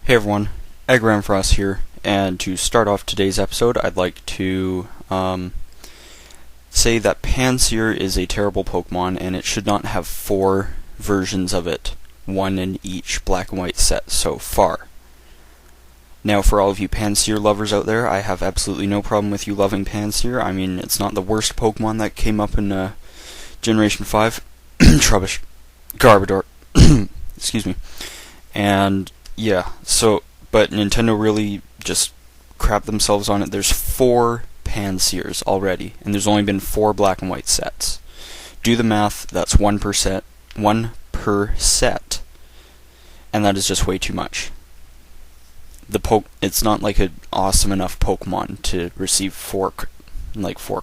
Hey everyone, AggroAmpharos here, and to start off today's episode, I'd like to say that Pansear is a terrible Pokemon, and it should not have 4 versions of it, one in each black and white set so far. Now, for all of you Pansear lovers out there, I have absolutely no problem with you loving Pansear. I mean, it's not the worst Pokemon that came up in Generation 5. Trubbish. Garbodor. Excuse me. And yeah, but Nintendo really just crapped themselves on it. There's 4 Pansears already, and there's only been 4 black and white sets. Do the math, that's 1%, 1 per set, and that is just way too much. It's not like an awesome enough Pokemon to receive 4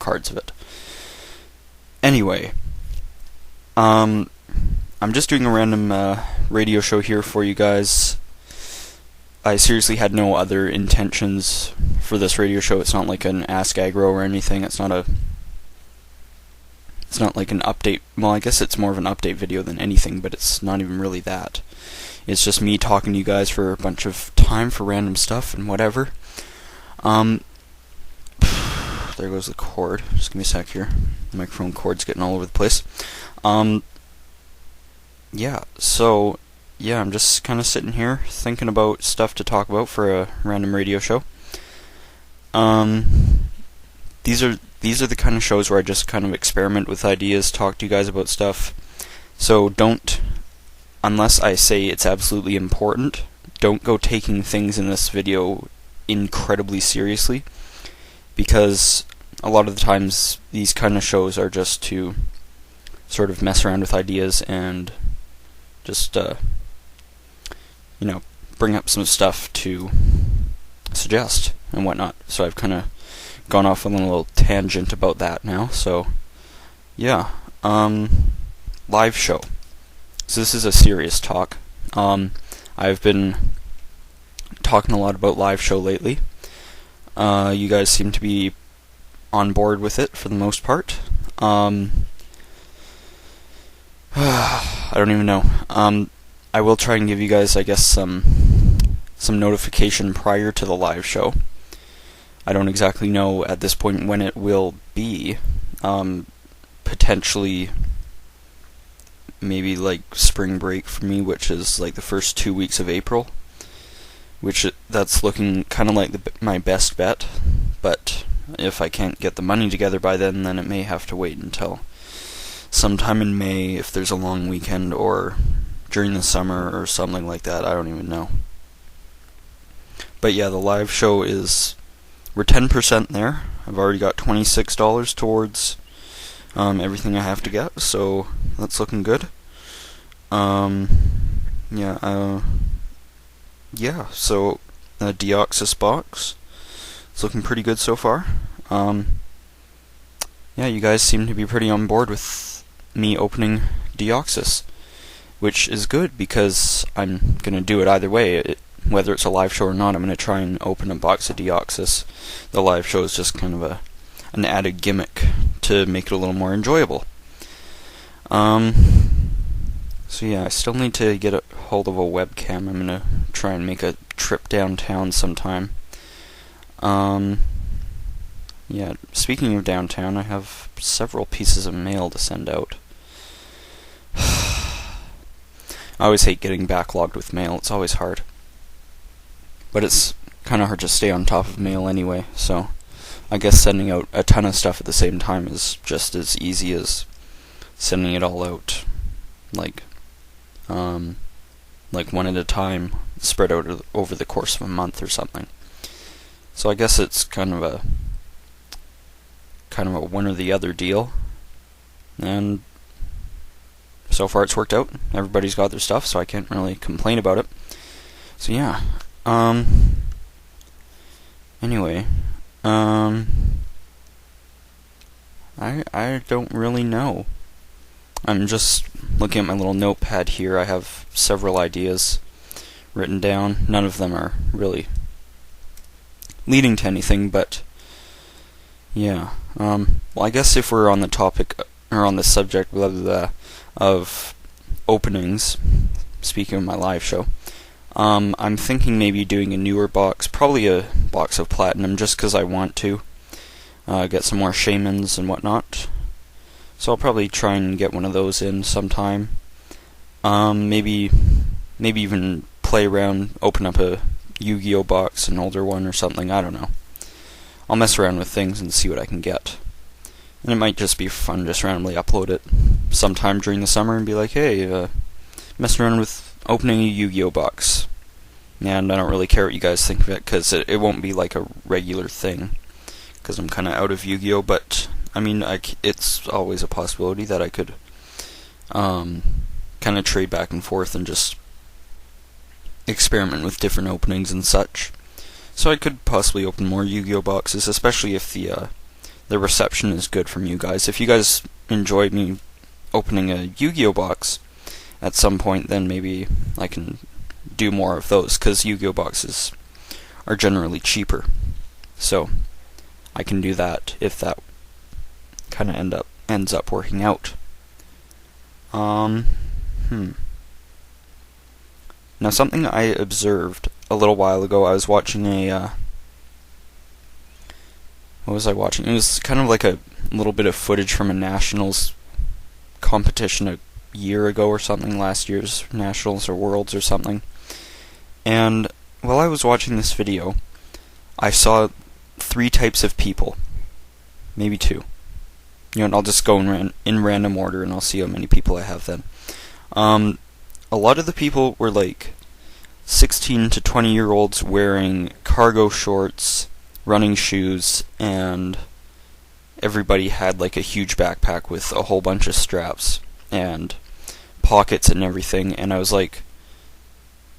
cards of it. Anyway, I'm just doing a random radio show here for you guys. I seriously had no other intentions for this radio show. It's not like an Ask Aggro or anything. It's not like an update. Well, I guess it's more of an update video than anything, but it's not even really that. It's just me talking to you guys for a bunch of time for random stuff and whatever. There goes the cord. Just give me a sec here. The microphone cord's getting all over the place. Yeah, I'm just kind of sitting here thinking about stuff to talk about for a random radio show. These are the kind of shows where I just kind of experiment with ideas, talk to you guys about stuff. So unless I say it's absolutely important, don't go taking things in this video incredibly seriously, because a lot of the times these kind of shows are just to sort of mess around with ideas and just bring up some stuff to suggest and whatnot. So I've kind of gone off on a little tangent about that now. So yeah, live show. So this is a serious talk. I've been talking a lot about live show lately. You guys seem to be on board with it for the most part. I don't even know. I will try and give you guys, I guess, some notification prior to the live show. I don't exactly know at this point when it will be. Potentially, maybe like spring break for me, which is like the first 2 weeks of April. That's looking kind of like my best bet. But if I can't get the money together by then it may have to wait until sometime in May if there's a long weekend, or during the summer or something like that. I don't even know. But yeah, the live show we're 10% there. I've already got $26 towards everything I have to get, so that's looking good. So the Deoxys box, it's looking pretty good so far. You guys seem to be pretty on board with me opening Deoxys, which is good because I'm going to do it either way. Whether it's a live show or not, I'm going to try and open a box of Deoxys. The live show is just kind of an added gimmick to make it a little more enjoyable. I still need to get a hold of a webcam. I'm going to try and make a trip downtown sometime. Speaking of downtown, I have several pieces of mail to send out. I always hate getting backlogged with mail. It's always hard. But it's kind of hard to stay on top of mail anyway, so I guess sending out a ton of stuff at the same time is just as easy as sending it all out, like one at a time, spread out over the course of a month or something. So I guess it's kind of a one or the other deal, and so far it's worked out. Everybody's got their stuff, so I can't really complain about it. So yeah, anyway, I don't really know. I'm just looking at my little notepad here. I have several ideas written down. None of them are really leading to anything, but yeah. Well, I guess if we're on the topic, or on the subject, of openings, speaking of my live show, I'm thinking maybe doing a newer box, probably a box of platinum, just because I want to get some more shamans and whatnot. So I'll probably try and get one of those in sometime. Maybe even play around, open up a Yu-Gi-Oh box, an older one or something, I don't know. I'll mess around with things and see what I can get. And it might just be fun, just randomly upload it sometime during the summer and be like, hey, messing around with opening a Yu-Gi-Oh box. And I don't really care what you guys think of it, because it won't be like a regular thing, because I'm kind of out of Yu-Gi-Oh, but, I mean, it's always a possibility that I could kind of trade back and forth and just experiment with different openings and such. So I could possibly open more Yu-Gi-Oh boxes, especially if the reception is good from you guys. If you guys enjoyed me opening a Yu-Gi-Oh box at some point, then maybe I can do more of those, because Yu-Gi-Oh boxes are generally cheaper. So I can do that if that kind of ends up working out. Now, something I observed a little while ago, I was watching what was I watching? It was kind of like a little bit of footage from a Nationals competition a year ago or something, last year's Nationals or Worlds or something. And while I was watching this video, I saw 3 types of people. Maybe 2. And I'll just go in random order and I'll see how many people I have then. A lot of the people were like 16 to 20-year-olds wearing cargo shorts, running shoes, and everybody had like a huge backpack with a whole bunch of straps and pockets and everything, and I was like,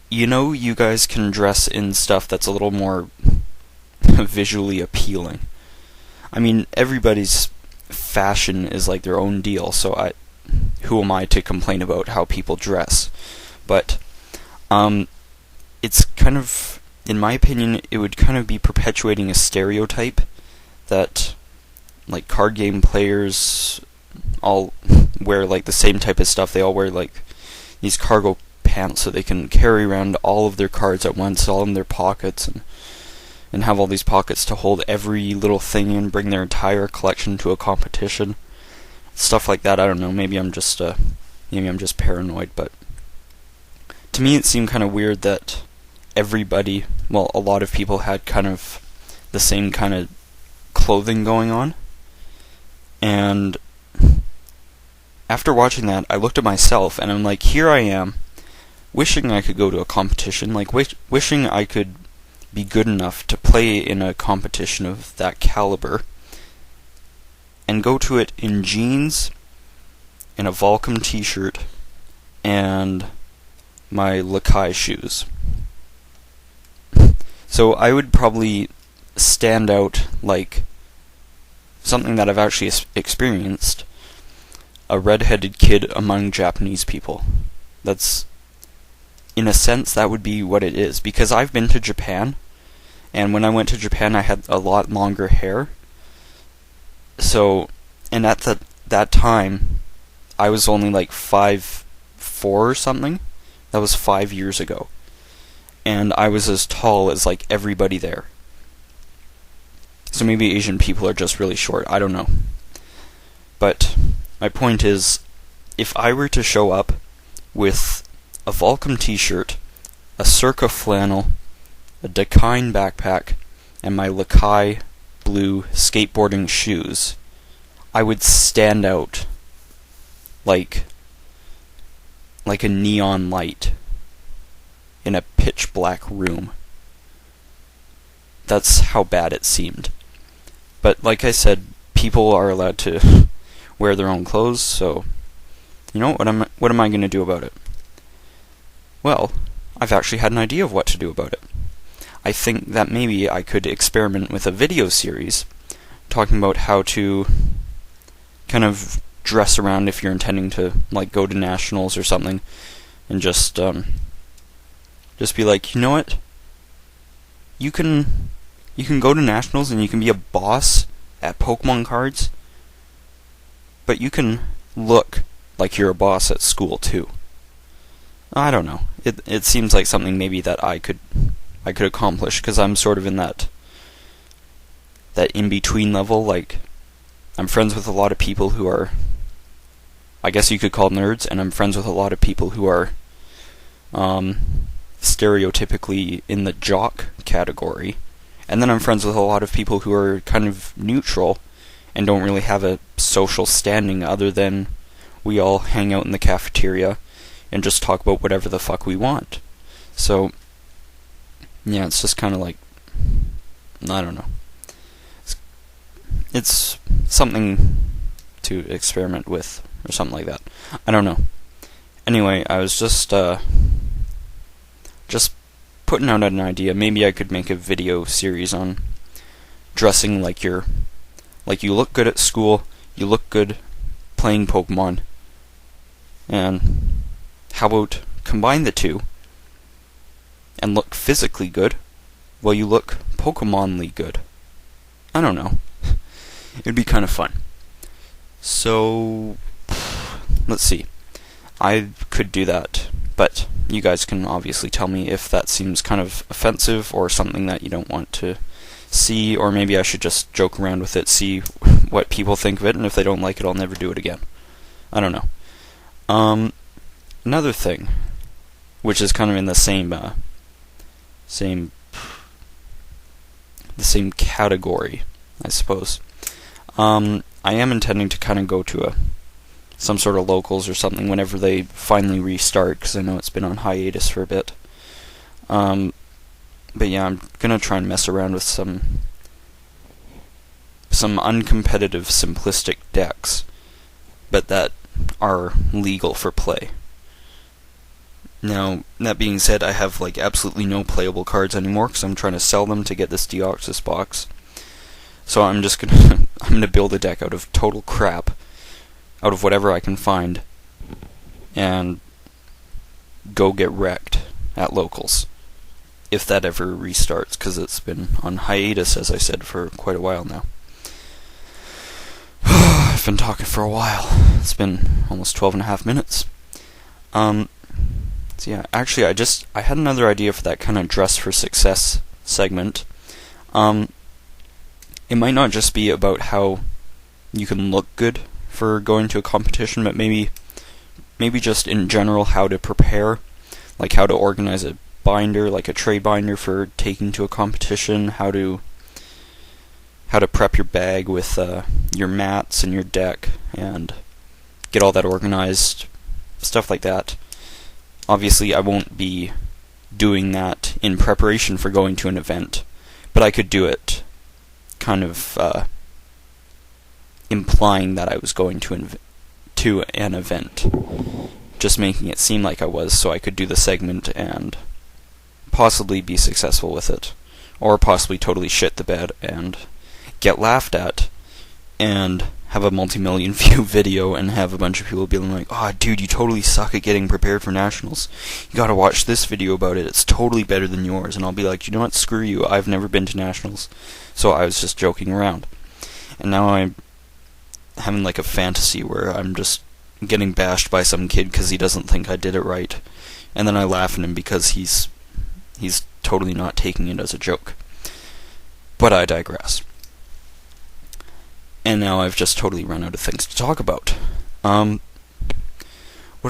you guys can dress in stuff that's a little more visually appealing. I mean, everybody's fashion is like their own deal, so who am I to complain about how people dress? But it's kind of, in my opinion, it would kind of be perpetuating a stereotype that like card game players all wear like the same type of stuff. They all wear like these cargo pants so they can carry around all of their cards at once, all in their pockets, and have all these pockets to hold every little thing and bring their entire collection to a competition. Stuff like that. I don't know. Maybe I'm just paranoid, but to me it seemed kind of weird that everybody, well, a lot of people had kind of the same kind of clothing going on. And after watching that, I looked at myself and I'm like, here I am, wishing I could go to a competition, like wishing I could be good enough to play in a competition of that caliber, and go to it in jeans, in a Volcom t-shirt, and my Lakai shoes. So I would probably stand out like something that I've actually experienced, a red-headed kid among Japanese people. That's, in a sense, that would be what it is, because I've been to Japan, and when I went to Japan I had a lot longer hair. So, and at that time, I was only like 5'4" or something. That was 5 years ago. And I was as tall as like everybody there. So maybe Asian people are just really short, I don't know. But my point is, if I were to show up with a Volcom t-shirt, a Circa flannel, a Dakine backpack, and my Lakai blue skateboarding shoes, I would stand out like a neon light in a pitch black room. That's how bad it seemed. But like I said, people are allowed to wear their own clothes, so what am I going to do about it? Well, I've actually had an idea of what to do about it. I think that maybe I could experiment with a video series talking about how to kind of dress around if you're intending to like go to nationals or something, and just be like, you know what? You can go to nationals and you can be a boss at Pokemon cards, but you can look like you're a boss at school too. I don't know. It seems like something maybe that I could accomplish, because I'm sort of in that in-between level. Like, I'm friends with a lot of people who are, I guess you could call nerds, and I'm friends with a lot of people who are stereotypically in the jock category. And then I'm friends with a lot of people who are kind of neutral and don't really have a social standing other than we all hang out in the cafeteria and just talk about whatever the fuck we want. So, yeah, it's just kind of like, I don't know. It's something to experiment with, or something like that. I don't know. Anyway, I was just putting out an idea. Maybe I could make a video series on dressing like you look good at school, you look good playing Pokemon, and how about combine the two and look physically good while you look Pokemonly good? I don't know. It'd be kind of fun. So, let's see. I could do that, but you guys can obviously tell me if that seems kind of offensive or something that you don't want to see, or maybe I should just joke around with it, see what people think of it, and if they don't like it, I'll never do it again. I don't know. Another thing, which is kind of in the same category, I suppose. I am intending to kind of go to some sort of locals or something whenever they finally restart, because I know it's been on hiatus for a bit. But yeah, I'm gonna try and mess around with some uncompetitive simplistic decks, but that are legal for play. Now, that being said, I have like absolutely no playable cards anymore because I'm trying to sell them to get this Deoxys box. So I'm just gonna build a deck out of total crap, out of whatever I can find, and go get wrecked at locals, if that ever restarts, because it's been on hiatus, as I said, for quite a while now. I've been talking for a while. It's been almost 12.5 minutes. So yeah, actually, I had another idea for that kind of dress for success segment. It might not just be about how you can look good for going to a competition, but maybe just in general how to prepare, like how to organize a binder, like a tray binder for taking to a competition, how to prep your bag with your mats and your deck, and get all that organized, stuff like that. Obviously, I won't be doing that in preparation for going to an event, but I could do it kind of implying that I was going to an event, just making it seem like I was, so I could do the segment and possibly be successful with it, or possibly totally shit the bed and get laughed at, and have a multi-million view video and have a bunch of people be like, "Oh, dude, you totally suck at getting prepared for nationals. You gotta watch this video about it. It's totally better than yours." And I'll be like, "You know what? Screw you. I've never been to nationals." So I was just joking around. And now I'm having like a fantasy where I'm just getting bashed by some kid because he doesn't think I did it right. And then I laugh at him because he's totally not taking it as a joke. But I digress. And now I've just totally run out of things to talk about. What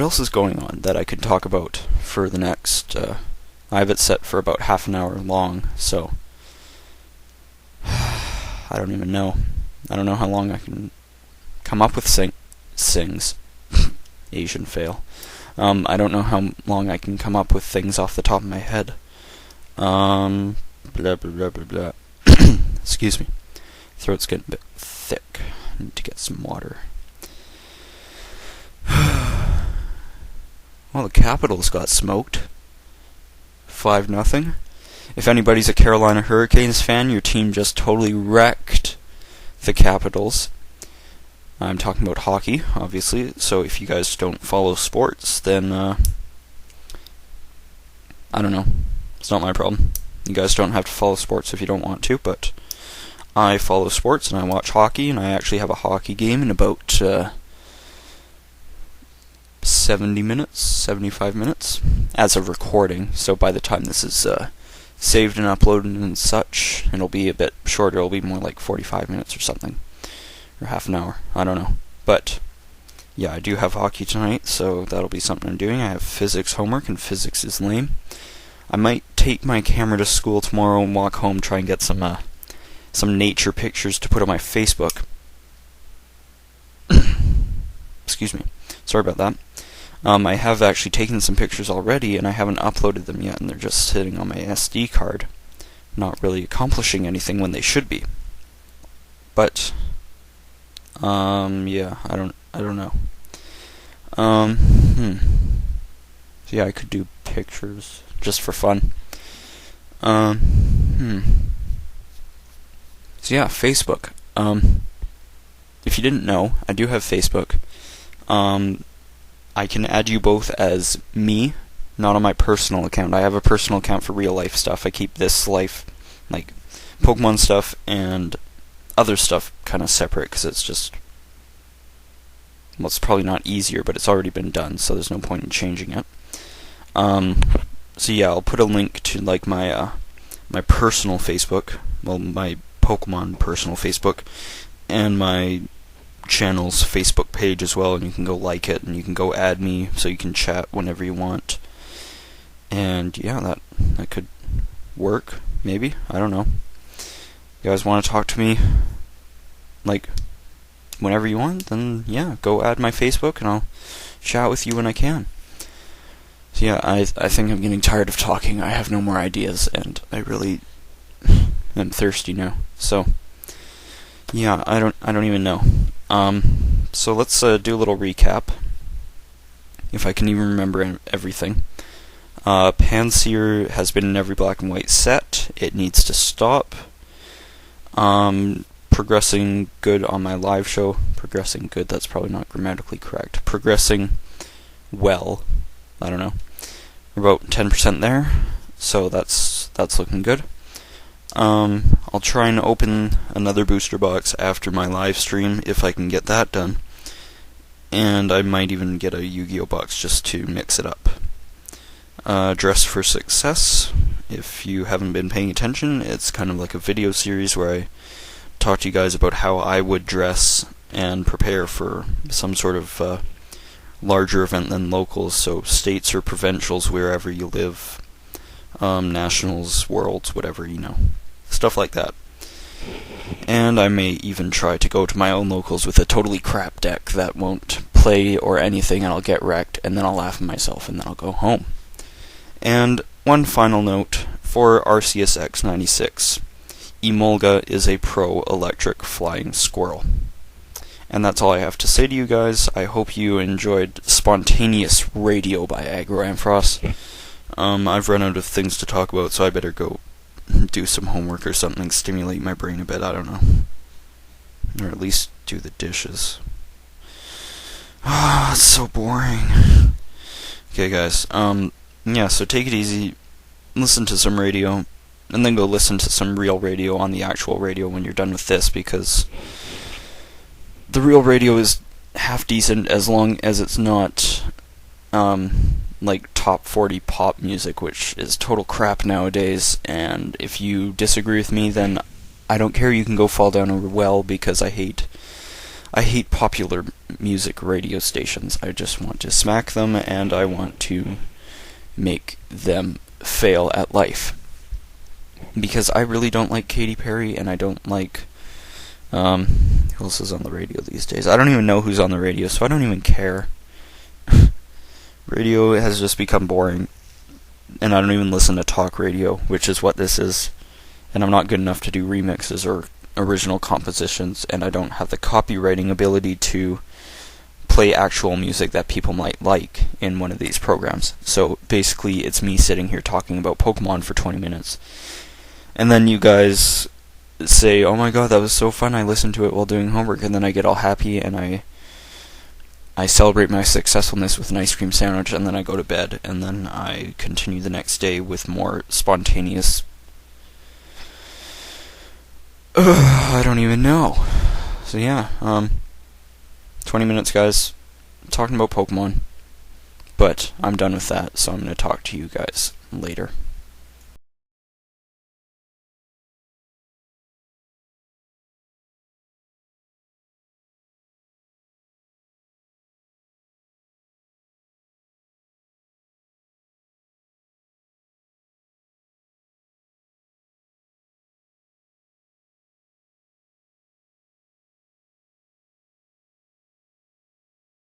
else is going on that I could talk about for the next... I have it set for about half an hour long, so... I don't even know. I don't know how long I can come up with sings. Asian fail. I don't know how long I can come up with things off the top of my head. Blah, blah, blah, blah, blah. Excuse me. Throat's getting a bit thick. I need to get some water. Well, the Capitals got smoked. 5-0. If anybody's a Carolina Hurricanes fan, your team just totally wrecked the Capitals. I'm talking about hockey, obviously, so if you guys don't follow sports, then, I don't know. It's not my problem. You guys don't have to follow sports if you don't want to, but I follow sports and I watch hockey, and I actually have a hockey game in about 70 minutes, 75 minutes as of recording. So by the time this is saved and uploaded and such, it'll be a bit shorter. It'll be more like 45 minutes or something, or half an hour. I don't know. But yeah, I do have hockey tonight, so that'll be something I'm doing. I have physics homework, and physics is lame. I might take my camera to school tomorrow and walk home, try and get some nature pictures to put on my Facebook. Excuse me. Sorry about that. I have actually taken some pictures already, and I haven't uploaded them yet, and they're just sitting on my SD card, not really accomplishing anything when they should be. But yeah, I don't know. So yeah, I could do pictures just for fun. So yeah, Facebook. If you didn't know, I do have Facebook. I can add you both as me, not on my personal account. I have a personal account for real life stuff. I keep this life, like Pokemon stuff and other stuff, kind of separate, because it's just, well, it's probably not easier, but it's already been done, so there's no point in changing it. So yeah, I'll put a link to like my my personal Facebook, well, my Pokemon personal Facebook, and my channel's Facebook page as well, and you can go like it, and you can go add me, so you can chat whenever you want. And yeah, that could work, maybe, I don't know. You guys want to talk to me, like, whenever you want, then yeah, go add my Facebook, and I'll chat with you when I can. So yeah, I think I'm getting tired of talking. I have no more ideas, and I really am thirsty now. So yeah, I don't even know. So let's do a little recap, if I can even remember everything. Pansear has been in every black and white set. It needs to stop. Progressing good on my live show. Progressing good, that's probably not grammatically correct. Progressing well. I don't know. We're about 10% there, so that's looking good. I'll try and open another booster box after my live stream, if I can get that done. And I might even get a Yu-Gi-Oh box just to mix it up. Dress for Success. If you haven't been paying attention, it's kind of like a video series where I talk to you guys about how I would dress and prepare for some sort of larger event than locals, so states or provincials, wherever you live, nationals, worlds, whatever, you know, stuff like that. And I may even try to go to my own locals with a totally crap deck that won't play or anything, and I'll get wrecked, and then I'll laugh at myself, and then I'll go home. And one final note for RCSX 96. Emolga is a pro electric flying squirrel. And that's all I have to say to you guys. I hope you enjoyed Spontaneous Radio by AggroAmpharos. I've run out of things to talk about, so I better go do some homework or something, stimulate my brain a bit, I don't know. Or at least do the dishes. Ah, it's so boring. Okay, guys, yeah, so take it easy, listen to some radio, and then go listen to some real radio on the actual radio when you're done with this, because the real radio is half decent as long as it's not, like top 40 pop music, which is total crap nowadays. And if you disagree with me, then I don't care, you can go fall down a well, because I hate popular music radio stations. I just want to smack them, and I want to make them fail at life. Because I really don't like Katy Perry, and I don't like, who else is on the radio these days? I don't even know who's on the radio, so I don't even care. Radio has just become boring, and I don't even listen to talk radio, which is what this is. And I'm not good enough to do remixes or original compositions, and I don't have the copywriting ability to play actual music that people might like in one of these programs. So basically, it's me sitting here talking about Pokemon for 20 minutes. And then you guys say, oh my god, that was so fun, I listened to it while doing homework, and then I get all happy, and I celebrate my successfulness with an ice cream sandwich, and then I go to bed, and then I continue the next day with more spontaneous... I don't even know. So yeah, 20 minutes, guys, talking about Pokemon. But I'm done with that, so I'm going to talk to you guys later.